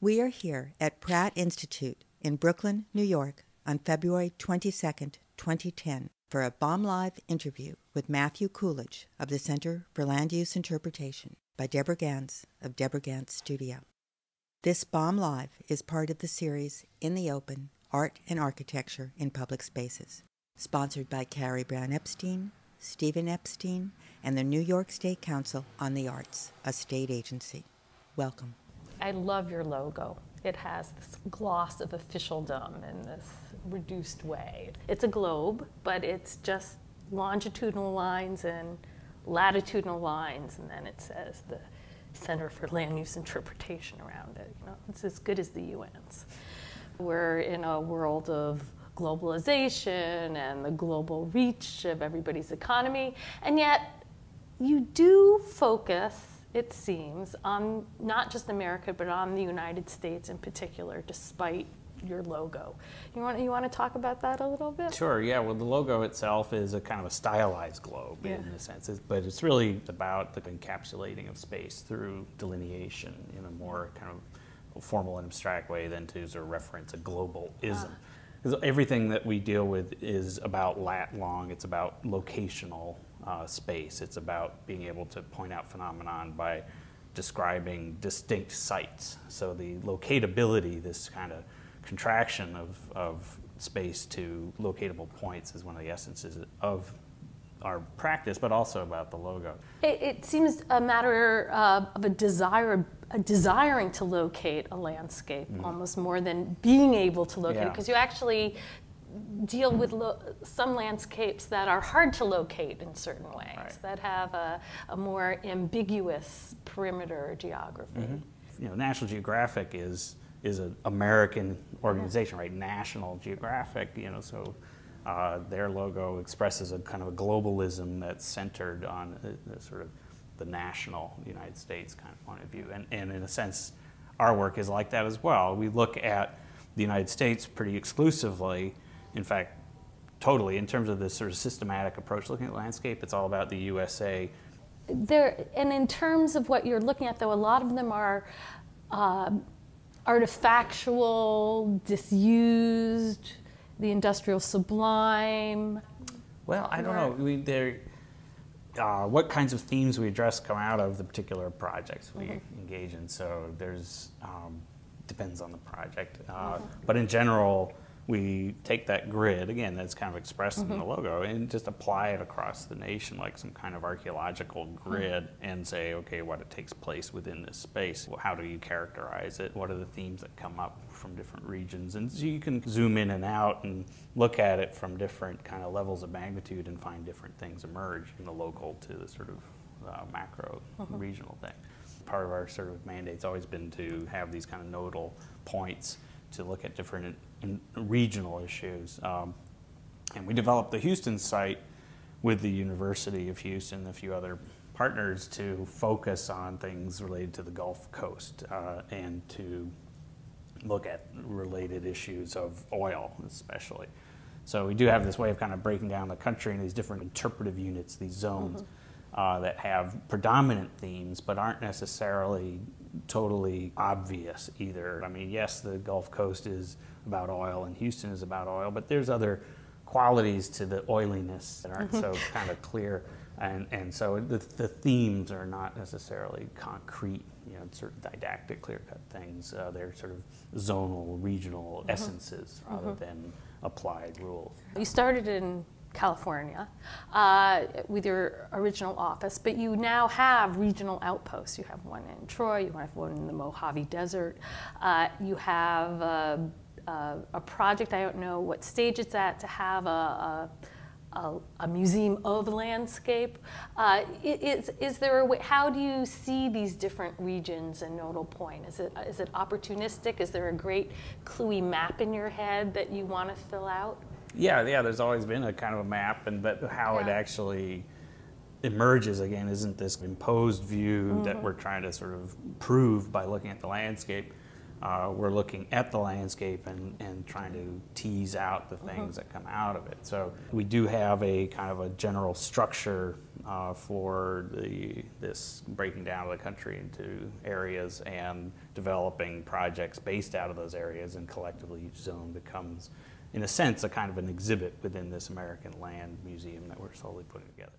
We are here at Pratt Institute in Brooklyn, New York on February 22nd, 2010 for a BOMBlive interview with Matthew Coolidge of the Center for Land Use Interpretation by Deborah Gans of Deborah Gans Studio. This BOMBlive is part of the series In the Open, Art and Architecture in Public Spaces, sponsored by Carrie Brown Epstein, Stephen Epstein, and the New York State Council on the Arts, a state agency. Welcome. I love your logo. It has this gloss of officialdom in this reduced way. It's a globe, but it's just longitudinal lines and latitudinal lines, and then it says the Center for Land Use Interpretation around it. You know, it's as good as the UN's. We're in a world of globalization and the global reach of everybody's economy, and yet you do focus, it seems, on not just America, but on the United States in particular, despite your logo. You want to talk about that a little bit? Sure, yeah. Well, the logo itself is a kind of a stylized globe in a sense, but it's really about the encapsulating of space through delineation in a more kind of formal and abstract way than to sort of reference a globalism. Because everything that we deal with is about lat-long, it's about locational space. It's about being able to point out phenomenon by describing distinct sites. So the locatability, this kind of contraction of space to locatable points, is one of the essences of our practice, but also about the logo. It seems a matter of a desiring to locate a landscape, almost more than being able to locate it, because you actually deal with some landscapes that are hard to locate in certain ways, that have a more ambiguous perimeter geography. You know, National Geographic is an American organization, right? National Geographic, you know, so their logo expresses a kind of a globalism that's centered on the sort of the national United States kind of point of view. And in a sense, our work is like that as well. We look at the United States pretty exclusively, in fact, totally, in terms of this sort of systematic approach looking at the landscape. It's all about the USA. And in terms of what you're looking at, though, a lot of them are artifactual, disused, the industrial sublime. Well, I don't know. What kinds of themes we address come out of the particular projects we engage in. So there's, depends on the project. But in general, we take that grid, again, that's kind of expressed in the logo, and just apply it across the nation like some kind of archaeological grid and say, okay, what it takes place within this space. Well, how do you characterize it? What are the themes that come up from different regions? And so you can zoom in and out and look at it from different kind of levels of magnitude and find different things emerge from the local to the sort of macro regional thing. Part of our sort of mandate's always been to have these kind of nodal points to look at different regional issues. And we developed the Houston site with the University of Houston and a few other partners to focus on things related to the Gulf Coast and to look at related issues of oil especially. So we do have this way of kind of breaking down the country in these different interpretive units, these zones that have predominant themes but aren't necessarily totally obvious either. I mean, yes, the Gulf Coast is about oil and Houston is about oil, but there's other qualities to the oiliness that aren't so kind of clear. And so the themes are not necessarily concrete, you know, certain didactic, clear-cut things. They're sort of zonal, regional essences rather than applied rules. You started in California with your original office, but you now have regional outposts. You have one in Troy, you have one in the Mojave Desert. You have a project, I don't know what stage it's at, to have a museum of landscape. Is there a way, how do you see these different regions and nodal point? Is it opportunistic? Is there a great CLUI map in your head that you want to fill out? Yeah, there's always been a kind of a map, but how it actually emerges, again, isn't this imposed view that we're trying to sort of prove by looking at the landscape. we're looking at the landscape and trying to tease out the things that come out of it. So we do have a kind of a general structure for this breaking down of the country into areas and developing projects based out of those areas, and collectively each zone becomes, in a sense, a kind of an exhibit within this American Land Museum that we're slowly putting together.